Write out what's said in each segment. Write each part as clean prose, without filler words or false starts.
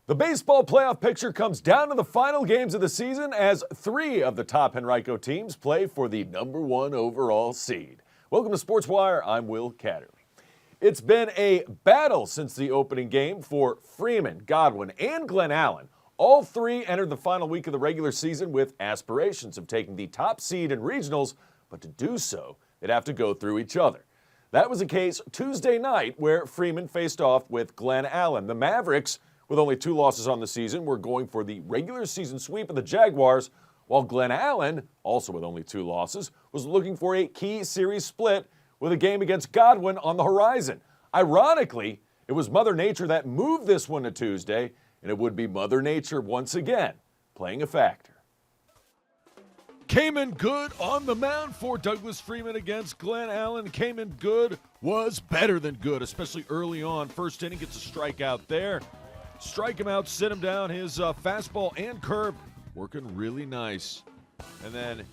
The baseball playoff picture comes down to the final games of the season as 3 of the top Henrico teams play for the #1 overall seed. Welcome to Sports Wire. I'm Will Catterley. It's been a battle since the opening game for Freeman, Godwin, and Glen Allen. All 3 entered the final week of the regular season with aspirations of taking the top seed in regionals, but to do so, they'd have to go through each other. That was the case Tuesday night where Freeman faced off with Glen Allen. The Mavericks, with only 2 losses on the season, were going for the regular season sweep of the Jaguars, while Glen Allen, also with only 2 losses, was looking for a key series split with a game against Godwin on the horizon. Ironically, it was Mother Nature that moved this one to Tuesday, and it would be Mother Nature once again playing a factor. Came in good on the mound for Douglas Freeman against Glen Allen. Came in good, was better than good, especially early on. First inning, gets a strikeout there. Strike him out, sit him down. His fastball and curve working really nice. And then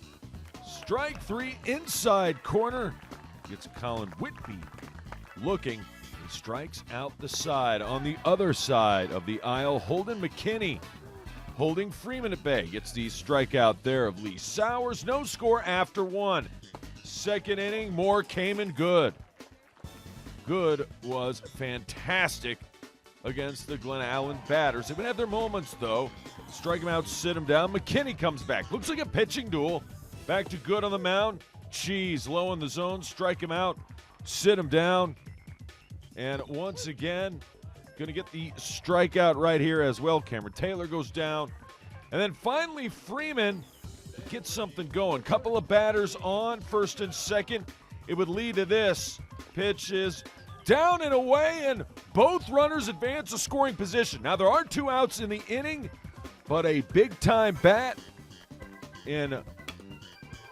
strike 3 inside corner. Gets Colin Whitby looking. He strikes out the side. On the other side of the aisle, Holden McKinney holding Freeman at bay. Gets the strikeout there of Lee Sowers. No score after 1. Second inning, more came in good. Good was fantastic against the Glen Allen batters. They would have their moments, though. Strike him out, sit him down. McKinney comes back. Looks like a pitching duel. Back to good on the mound. Cheese low in the zone. Strike him out, sit him down. And once again, going to get the strikeout right here as well. Cameron Taylor goes down. And then finally, Freeman gets something going. Couple of batters on, first and second. It would lead to this. Pitch is down and away, and both runners advance to scoring position. Now, there are 2 outs in the inning, but a big-time bat in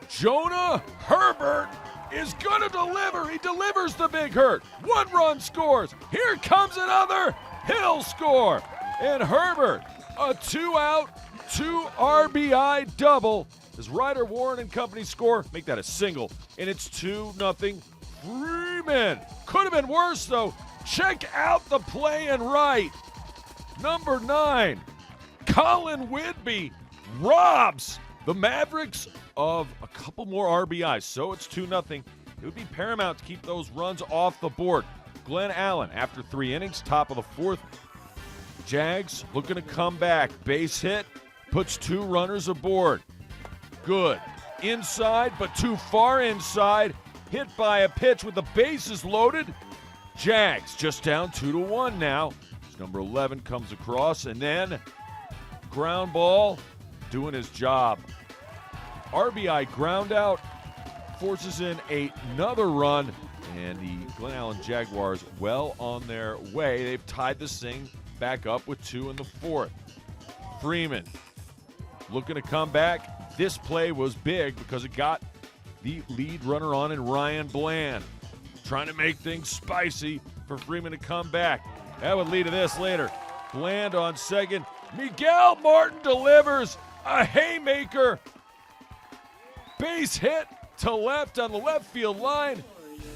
Jonah Herbert is going to deliver. He delivers the big hurt. 1 run scores. Here comes another. He'll score. And Herbert, a 2-out, 2 RBI double. As Ryder Warren and company score, make that a single, and it's 2-0 Freeman. Could have been worse, though. Check out the play and right. Number 9, Colin Whitby robs the Mavericks of a couple more RBIs, so it's 2-0. It would be paramount to keep those runs off the board. Glen Allen, after 3 innings, top of the 4th. Jags looking to come back. Base hit, puts 2 runners aboard. Good. Inside, but too far inside. Hit by a pitch with the bases loaded. Jags just down 2-1 now. Number 11 comes across, and then ground ball doing his job. RBI ground out forces in another run, and the Glen Allen Jaguars well on their way. They've tied this thing back up with 2 in the 4th. Freeman looking to come back. This play was big because it got the lead runner on in Ryan Bland. Trying to make things spicy for Freeman to come back. That would lead to this later. Bland on second. Miguel Martin delivers a haymaker. Base hit to left on the left field line.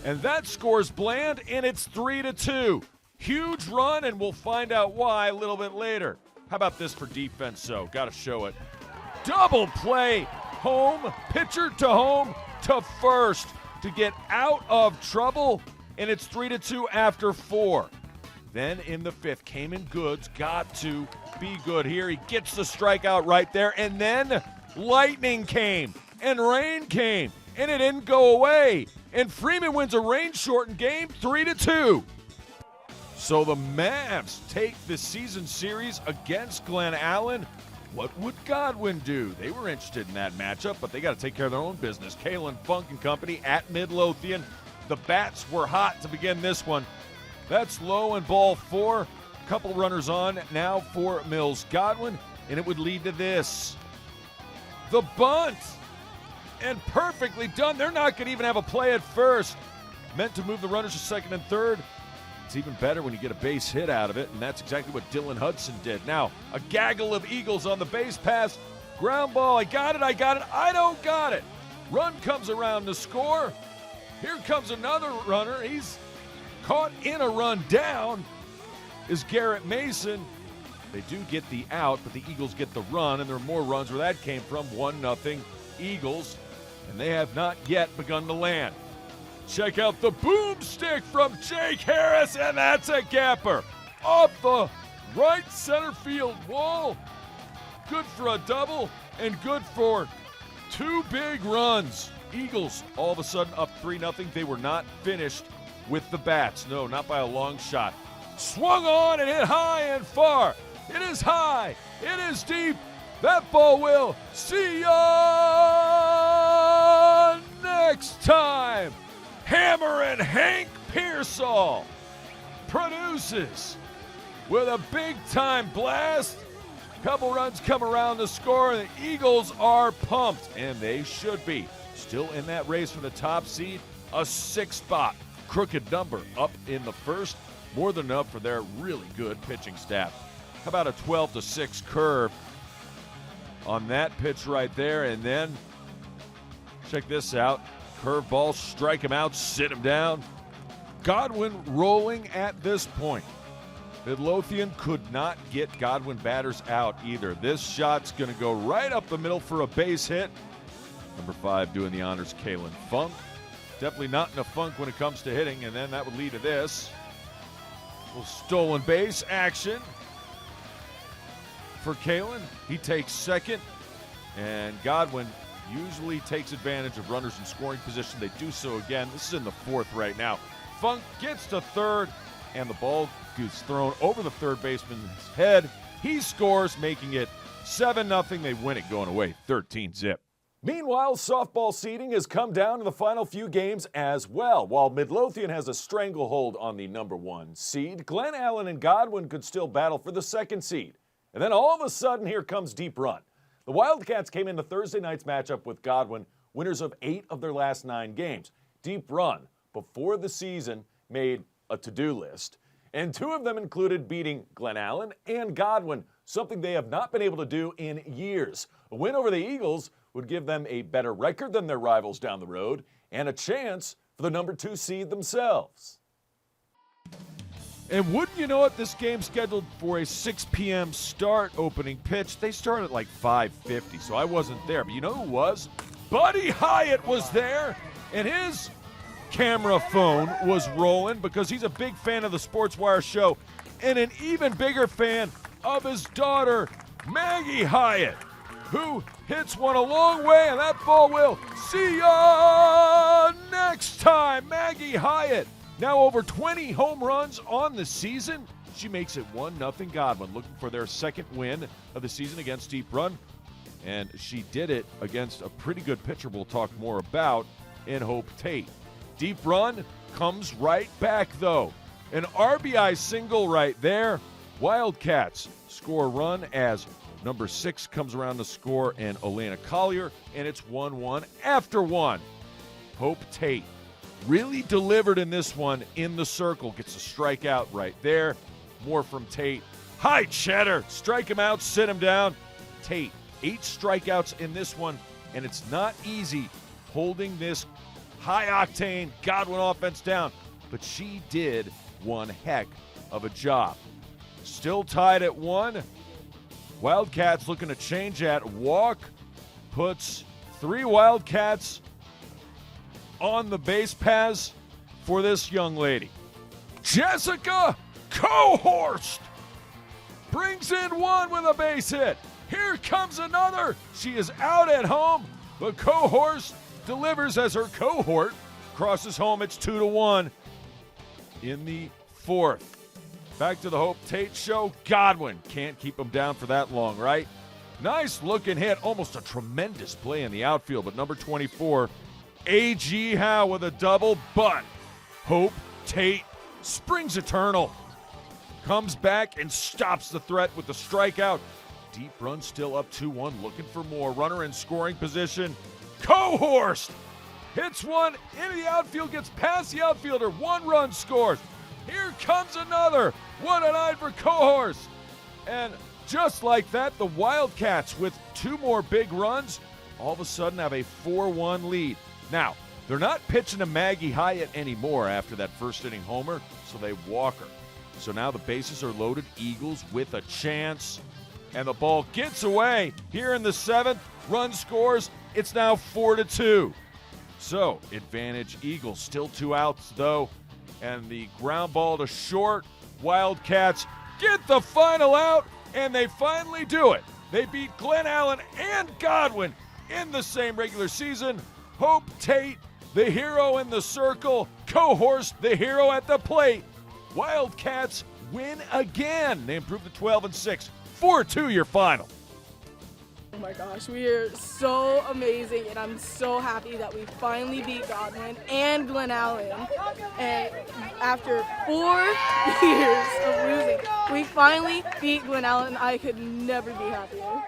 And that scores Bland, and it's 3-2. Huge run, and we'll find out why a little bit later. How about this for defense, so got to show it. Double play, home, pitcher to home to first to get out of trouble, and it's 3-2 after 4. Then in the 5th, came in goods, got to be good here. He gets the strikeout right there, and then lightning came, and rain came, and it didn't go away. And Freeman wins a rain-shortened game, 3-2. So the Mavs take the season series against Glen Allen. What would Godwin do? They were interested in that matchup, but they got to take care of their own business. Kalen Funk and company at Midlothian. The bats were hot to begin this one. That's low and ball 4. Couple runners on now for Mills Godwin, and it would lead to this. The bunt, and perfectly done. They're not going to even have a play at first. Meant to move the runners to second and third. It's even better when you get a base hit out of it, and that's exactly what Dylan Hudson did. Now, a gaggle of Eagles on the base pass. Ground ball, I got it, I don't got it. Run comes around to score. Here comes another runner. He's caught in a run down is Garrett Mason. They do get the out, but the Eagles get the run, and there are more runs where that came from. 1-0 Eagles, and they have not yet begun to land. Check out the boomstick from Jake Harris, and that's a gapper. Off the right center field wall. Good for a double, and good for 2 big runs. Eagles all of a sudden up 3-0. They were not finished with the bats. No, not by a long shot. Swung on and hit high and far. It is high. It is deep. That ball will see ya next time. Hammerin' Hank Pearsall produces with a big-time blast. Couple runs come around the score, and the Eagles are pumped, and they should be. Still in that race for the top seed, a 6-spot crooked number up in the first. More than enough for their really good pitching staff. How about a 12-6 curve on that pitch right there? And then, check this out. Curveball, strike him out, sit him down. Godwin rolling at this point. Midlothian could not get Godwin batters out either. This shot's going to go right up the middle for a base hit. Number 5 doing the honors, Kalen Funk. Definitely not in a funk when it comes to hitting, and then that would lead to this. A little stolen base action for Kalen. He takes second, and Godwin usually takes advantage of runners in scoring position. They do so again. This is in the 4th right now. Funk gets to third, and the ball is thrown over the third baseman's head. He scores, making it 7-0. They win it going away 13-zip. Meanwhile, softball seeding has come down in the final few games as well. While Midlothian has a stranglehold on the number 1 seed, Glen Allen and Godwin could still battle for the 2nd seed. And then all of a sudden, here comes Deep Run. The Wildcats came into Thursday night's matchup with Godwin, winners of 8 of their last 9 games. Deep Run, before the season, made a to-do list, and 2 of them included beating Glen Allen and Godwin, something they have not been able to do in years. A win over the Eagles would give them a better record than their rivals down the road and a chance for the number 2 seed themselves. And wouldn't you know it, this game's scheduled for a 6 p.m. start opening pitch. They start at like 5:50, so I wasn't there. But you know who was? Buddy Hyatt was there, and his camera phone was rolling because he's a big fan of the Sportswire show and an even bigger fan of his daughter, Maggie Hyatt, who hits one a long way, and that ball will see ya next time. Maggie Hyatt, now over 20 home runs on the season. She makes it 1-0 Godwin, looking for their 2nd win of the season against Deep Run. And she did it against a pretty good pitcher we'll talk more about in Hope Tate. Deep Run comes right back, though. An RBI single right there. Wildcats score a run as number 6 comes around to score, and Elena Collier, and it's 1-1 after 1. Hope Tate really delivered in this one in the circle. Gets a strikeout right there. More from Tate. High cheddar. Strike him out, sit him down. Tate, 8 strikeouts in this one, and it's not easy holding this high-octane Godwin offense down, but she did one heck of a job. Still tied at 1. Wildcats looking to change that. Walk puts 3 Wildcats on the base paths for this young lady. Jessica Cohorst brings in 1 with a base hit. Here comes another. She is out at home, but Cohorst delivers as her cohort crosses home. It's 2-1 in the 4th. Back to the Hope Tate show. Godwin can't keep him down for that long, right? Nice looking hit. Almost a tremendous play in the outfield, but number 24, A.G. Howe with a double, but Hope Tate springs eternal. Comes back and stops the threat with the strikeout. Deep Run still up 2-1, looking for more. Runner in scoring position. Cohorst hits one into the outfield, gets past the outfielder. 1 run scores. Here comes another. What a night for Cohorst. And just like that, the Wildcats, with 2 more big runs, all of a sudden have a 4-1 lead. Now, they're not pitching to Maggie Hyatt anymore after that first inning homer, so they walk her. So now the bases are loaded. Eagles with a chance. And the ball gets away here in the 7th. Run scores. It's now 4-2. So advantage Eagles. Still 2 outs though. And the ground ball to short. Wildcats get the final out. And they finally do it. They beat Glen Allen and Godwin in the same regular season. Hope Tate, the hero in the circle. Cohorst, the hero at the plate. Wildcats win again. They improve to 12-6. 4-2 your final. Oh my gosh, we are so amazing, and I'm so happy that we finally beat Godwin and Glen Allen. And after 4 years of losing, we finally beat Glen Allen, and I could never be happier.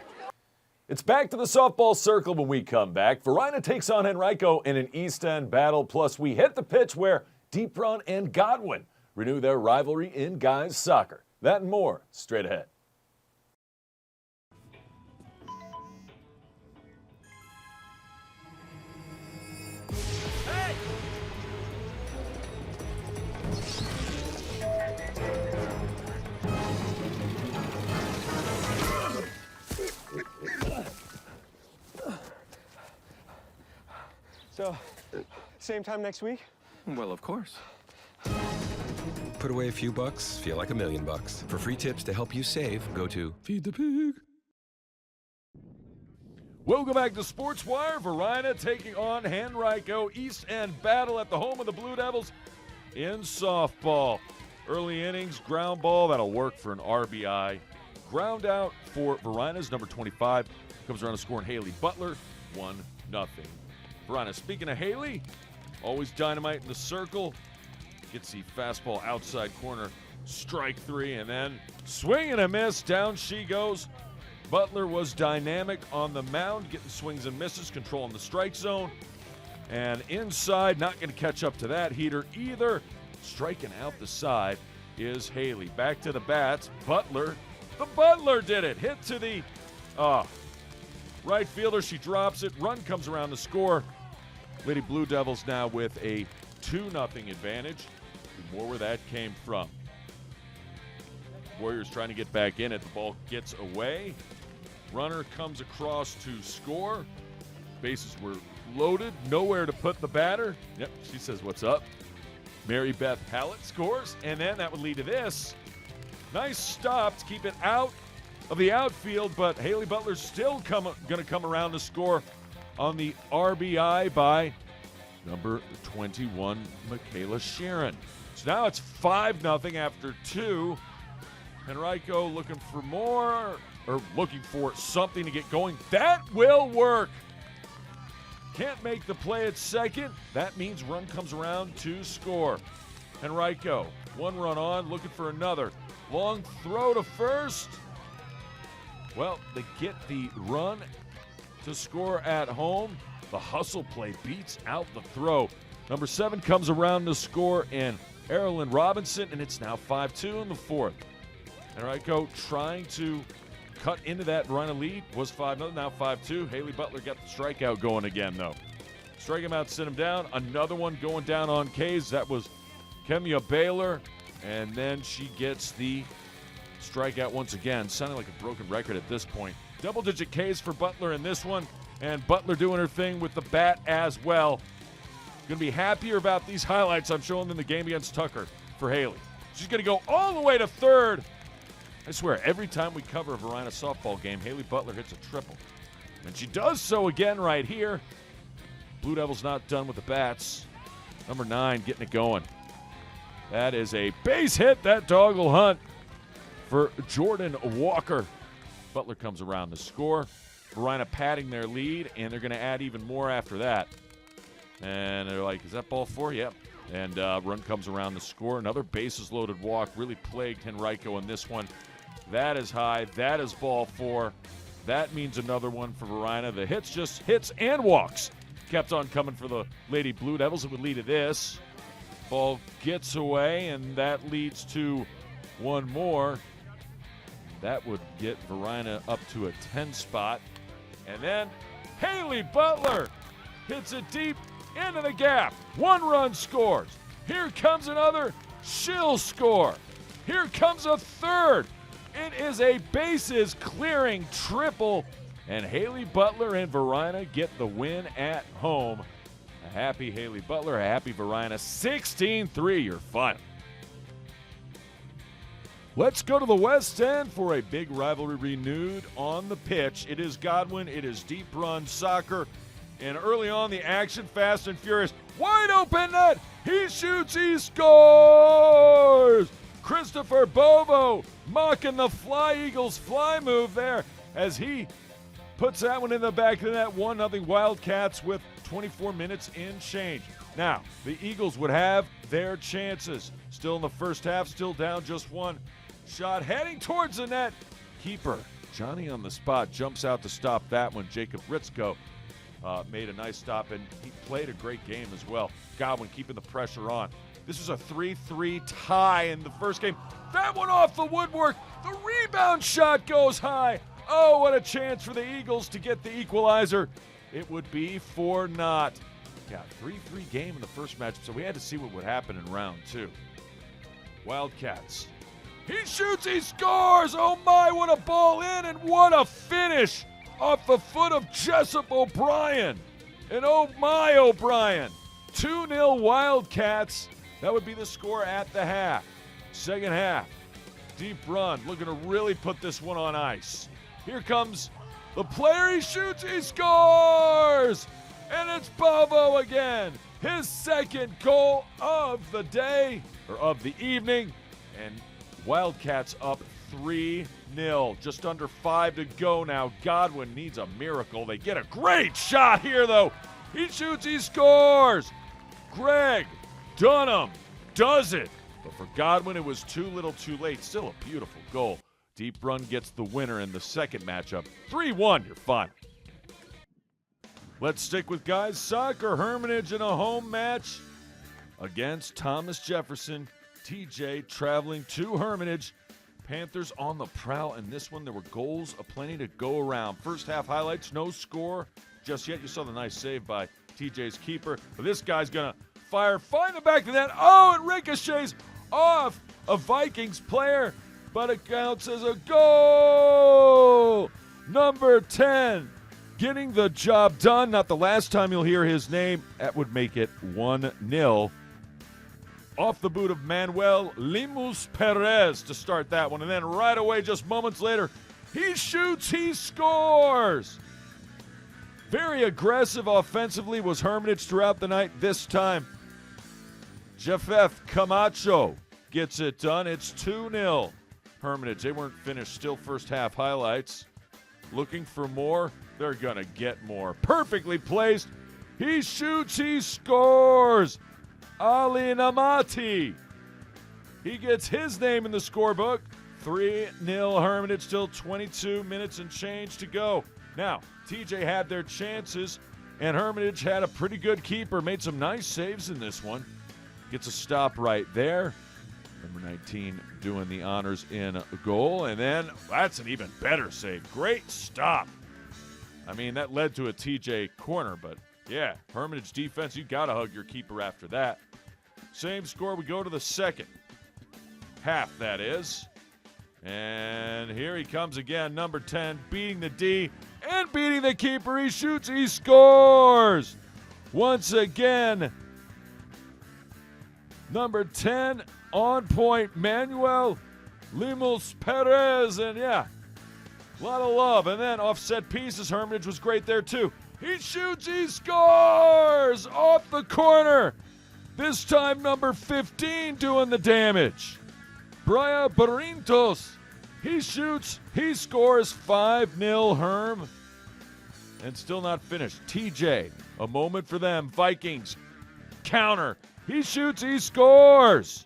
It's back to the softball circle when we come back. Varina takes on Henrico in an East End battle. Plus, we hit the pitch where Deep Run and Godwin renew their rivalry in guys soccer. That and more straight ahead. So, same time next week? Well, of course. Put away a few bucks, feel like $1 million. For free tips to help you save, go to Feed the Pig. Welcome back to Sports Wire. Varina taking on Henrico. East End battle at the home of the Blue Devils in softball. Early innings, ground ball. That'll work for an RBI. Ground out for Varina's number 25. Comes around to score Haley Butler. 1-0. Varina, speaking of Haley, always dynamite in the circle. Gets the fastball outside corner, strike 3, and then swing and a miss. Down she goes. Butler was dynamic on the mound, getting swings and misses, controlling the strike zone. And inside, not going to catch up to that heater either. Striking out the side is Haley. Back to the bats. Butler. The Butler did it. Hit to the right fielder. She drops it. Run comes around to score. Lady Blue Devils now with a 2-0 advantage. More where that came from. Warriors trying to get back in it. The ball gets away. Runner comes across to score. Bases were loaded. Nowhere to put the batter. Yep, she says, "What's up?" Mary Beth Hallett scores. And then that would lead to this. Nice stop to keep it out of the outfield, but Haley Butler's still going to come around to score on the RBI by number 21, Michaela Sharon. So now it's 5-0 after 2. Henrico looking for more, or looking for something to get going. That will work. Can't make the play at second. That means run comes around to score. Henrico, 1 run on, looking for another. Long throw to first. Well, they get the run to score at home. The hustle play beats out the throw. Number 7 comes around to score in Erilyn Robinson, and it's now 5-2 in the 4th. Henrico trying to cut into that Varina lead. Was 5-0, now 5-2. Haley Butler got the strikeout going again, though. Strike him out, sit him down. Another one going down on K's. That was Kemia Baylor, and then she gets the strikeout once again. Sounding like a broken record at this point. Double-digit Ks for Butler in this one, and Butler doing her thing with the bat as well. Going to be happier about these highlights I'm showing them in the game against Tucker for Haley. She's going to go all the way to third. I swear, every time we cover a Varina softball game, Haley Butler hits a triple. And she does so again right here. Blue Devils not done with the bats. Number 9 getting it going. That is a base hit. That dog will hunt for Jordan Walker. Butler comes around to score. Varina padding their lead, and they're going to add even more after that. And they're like, is that ball 4? Yep. And run comes around to score. Another bases-loaded walk. Really plagued Henrico in this one. That is high. That is ball 4. That means another one for Varina. The hits just hits and walks. Kept on coming for the Lady Blue Devils. It would lead to this. Ball gets away, and that leads to one more. That would get Varina up to a 10 spot. And then Haley Butler hits it deep into the gap. 1 run scores. Here comes another. She'll score. Here comes a third. It is a bases clearing triple, and Haley Butler and Varina get the win at home. A happy Haley Butler, a happy Varina. 16-3 your final. Let's go to the West End for a big rivalry renewed on the pitch. It is Godwin, it is deep run soccer, and early on the action, fast and furious. Wide open net, he shoots, he scores! Christopher Bovo mocking the Fly Eagles fly move there as he puts that one in the back of the net. 1-0 Wildcats with 24 minutes in change. Now, the Eagles would have their chances. Still in the first half, still down just one shot. Heading towards the net. Keeper Johnny on the spot jumps out to stop that one. Jacob Ritzko made a nice stop, and he played a great game as well. Godwin keeping the pressure on. This was a 3-3 tie in the first game. That one off the woodwork. The rebound shot goes high. Oh, what a chance for the Eagles to get the equalizer. It would be for naught. Yeah, 3-3 game in the first match, so we had to see what would happen in round two. Wildcats. He shoots, he scores! Oh my, what a ball in, and what a finish off the foot of Jessup O'Brien. And oh my, O'Brien. 2-0 Wildcats. That would be the score at the half. Second half, deep run, looking to really put this one on ice. Here comes the player, he shoots, he scores! And it's Bovo again. His second goal of the day, or of the evening. And Wildcats up 3-0. Just under 5 to go now. Godwin needs a miracle. They get a great shot here, though. He shoots, he scores! Greg Dunham does it. But for Godwin, it was too little too late. Still a beautiful goal. Deep run gets the winner in the second matchup. 3-1 your final. Let's stick with guys soccer. Hermitage in a home match against Thomas Jefferson. TJ traveling to Hermitage. Panthers on the prowl. In this one, there were goals aplenty to go around. First half highlights, no score just yet. You saw the nice save by TJ's keeper. But this guy's going to fire, find the back of the net. Oh, it ricochets off a Vikings player, but it counts as a goal. Number 10, getting the job done. Not the last time you'll hear his name. That would make it 1-0. Off the boot of Manuel Lemus Perez to start that one. And then right away, just moments later, he shoots, he scores. Very aggressive offensively was Hermitage throughout the night. This time, Jeffeth Camacho gets it done. It's 2-0. Hermitage, they weren't finished. Still first half highlights. Looking for more. They're going to get more. Perfectly placed. He shoots, he scores. Ali Namati. He gets his name in the scorebook. 3-0 Hermitage, still 22 minutes and change to go. Now, TJ had their chances, and Hermitage had a pretty good keeper. Made some nice saves in this one. Gets a stop right there. Number 19 doing the honors in goal. And then that's an even better save. Great stop. I mean, that led to a TJ corner, but yeah, Hermitage defense, you got to hug your keeper after that. Same score. We go to the second half, that is. And here he comes again, number 10, beating the D and beating the keeper. He shoots, he scores. Once again, number 10 on point, Manuel Lemus Perez. And yeah, a lot of love. And then off set pieces, Hermitage was great there too. He shoots, he scores off the corner. This time number 15 doing the damage. Brian Barrientos. He shoots, he scores. 5-0 Herm. And still not finished. TJ, a moment for them. Vikings, counter. He shoots, he scores.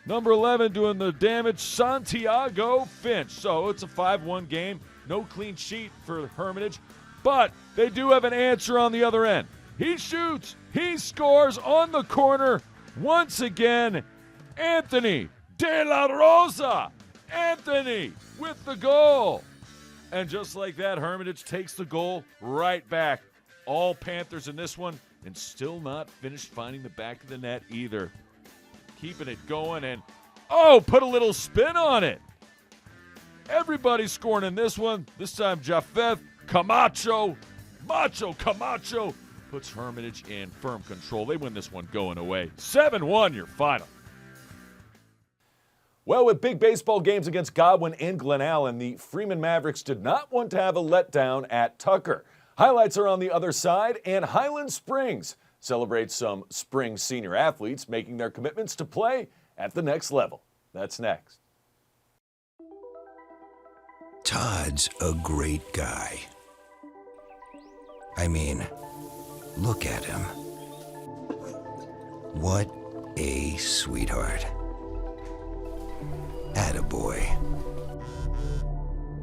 Number 11 doing the damage, Santiago Finch. So it's a 5-1 game. No clean sheet for Hermitage. But they do have an answer on the other end. He shoots, he scores on the corner. Once again, Anthony De La Rosa. Anthony with the goal. And just like that, Hermitage takes the goal right back. All Panthers in this one, and still not finished finding the back of the net either. Keeping it going, and Oh, put a little spin on it. Everybody's scoring in this one. This time, Japheth Camacho puts Hermitage in firm control. They win this one going away. 7-1 your final. Well, with big baseball games against Godwin and Glen Allen, the Freeman Mavericks did not want to have a letdown at Tucker. Highlights are on the other side, and Highland Springs celebrates some spring senior athletes making their commitments to play at the next level. That's next. Todd's a great guy. I mean, look at him. What a sweetheart. Attaboy.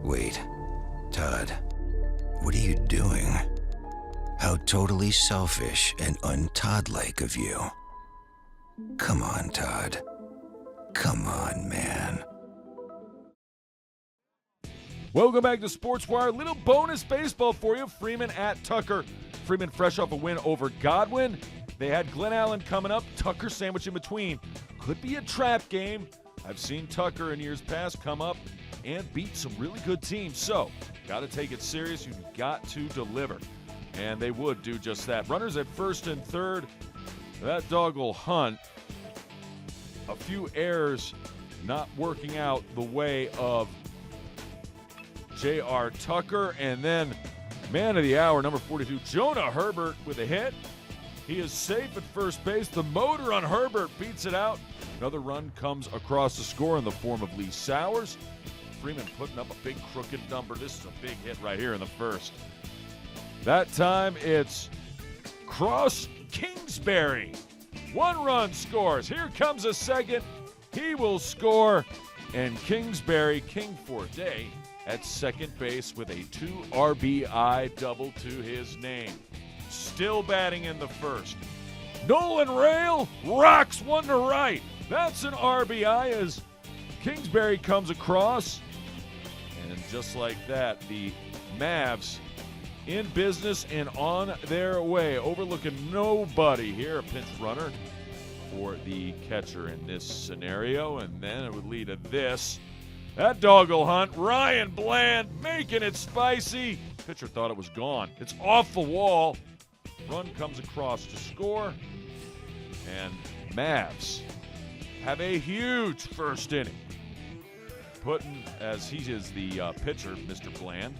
Wait, Todd, what are you doing? How totally selfish and un-Todd-like of you. Come on, Todd. Come on, man. Welcome back to SportsWire. Little bonus baseball for you. Freeman at Tucker. Freeman fresh off a win over Godwin. They had Glen Allen coming up. Tucker sandwiched in between. Could be a trap game. I've seen Tucker in years past come up and beat some really good teams. So, got to take it serious. You've got to deliver. And they would do just that. Runners at first and third. That dog will hunt. A few errors not working out the way of J.R. Tucker. And then man of the hour, number 42, Jonah Herbert with a hit. He is safe at first base. The motor on Herbert beats it out. Another run comes across the score in the form of Lee Sowers. Freeman putting up a big crooked number. This is a big hit right here in the first. That time it's Cross Kingsbury. 1 run scores. Here comes a second. He will score. And Kingsbury, king for a day, at second base with a 2 RBI double to his name. Still batting in the first. Nolan Rail rocks one to right. That's an RBI as Kingsbury comes across. And just like that, the Mavs in business and on their way. Overlooking nobody here. A pinch runner for the catcher in this scenario. And then it would lead to this. That dog will hunt. Ryan Bland making it spicy. Pitcher thought it was gone. It's off the wall. Run comes across to score. And Mavs have a huge first inning. Putting, as he is the pitcher, Mr. Bland,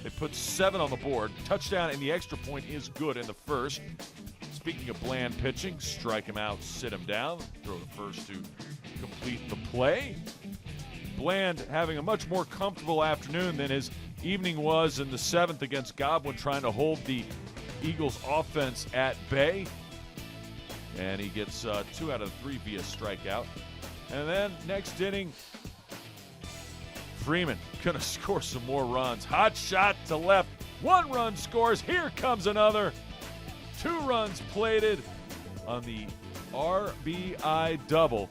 they put 7 on the board. Touchdown and the extra point is good in the first. Speaking of Bland pitching, strike him out, sit him down, throw the first to complete the play. Bland having a much more comfortable afternoon than his evening was in the 7th against Godwin, trying to hold the Eagles offense at bay. And he gets 2 out of 3 via strikeout. And then next inning, Freeman going to score some more runs. Hot shot to left. 1 run scores. Here comes another. 2 runs plated on the RBI double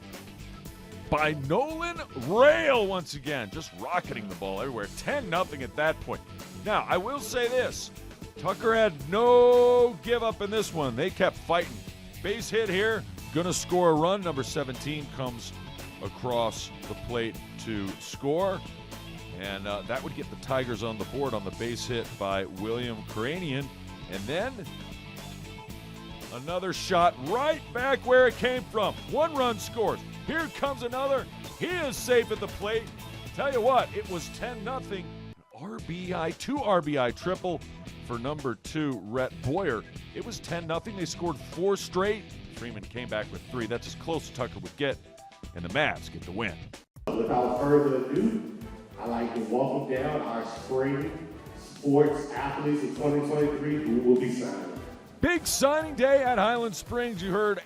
by Nolan Rail once again. Just rocketing the ball everywhere. 10-0 at that point. Now, I will say this. Tucker had no give up in this one. They kept fighting. Base hit here. Going to score a run. Number 17 comes across the plate to score. And that would get the Tigers on the board on the base hit by William Cranian. And then another shot right back where it came from. 1 run scores. Here comes another. He is safe at the plate. Tell you what, it was 10-0. RBI, 2 RBI triple for number 2, Rhett Boyer. It was 10-0. They scored 4 straight. Freeman came back with 3. That's as close as Tucker would get. And the Mavs get the win. Without further ado, I'd like to welcome down our spring sports athletes of 2023 who will be signing. Big signing day at Highland Springs. You heard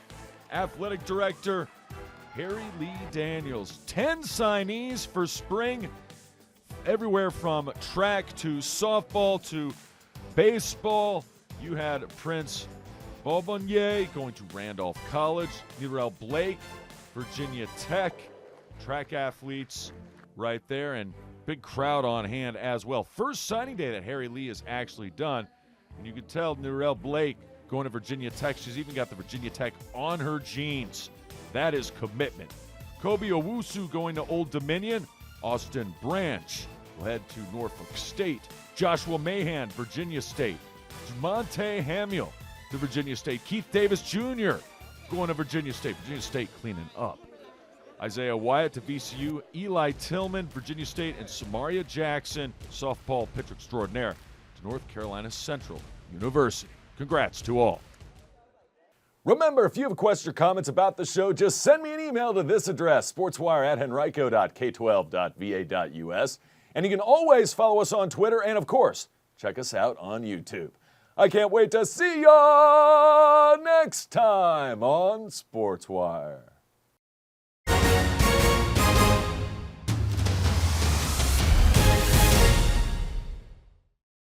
athletic director Harry Lee Daniels. 10 signees for spring. Everywhere from track to softball to baseball. You had Prince Bobonnier going to Randolph College. Nerel Blake, Virginia Tech. Track athletes right there, and big crowd on hand as well. First signing day that Harry Lee has actually done. And you can tell Nerel Blake going to Virginia Tech. She's even got the Virginia Tech on her jeans. That is commitment. Kobe Owusu going to Old Dominion. Austin Branch will head to Norfolk State. Joshua Mahan, Virginia State. Jamonte Hamill to Virginia State. Keith Davis Jr. going to Virginia State. Virginia State cleaning up. Isaiah Wyatt to VCU. Eli Tillman, Virginia State. And Samaria Jackson, softball pitcher extraordinaire, to North Carolina Central University. Congrats to all. Remember, if you have questions or comments about the show, just send me an email to this address, sportswire@henrico.k12.va.us. And you can always follow us on Twitter and, of course, check us out on YouTube. I can't wait to see ya next time on Sportswire.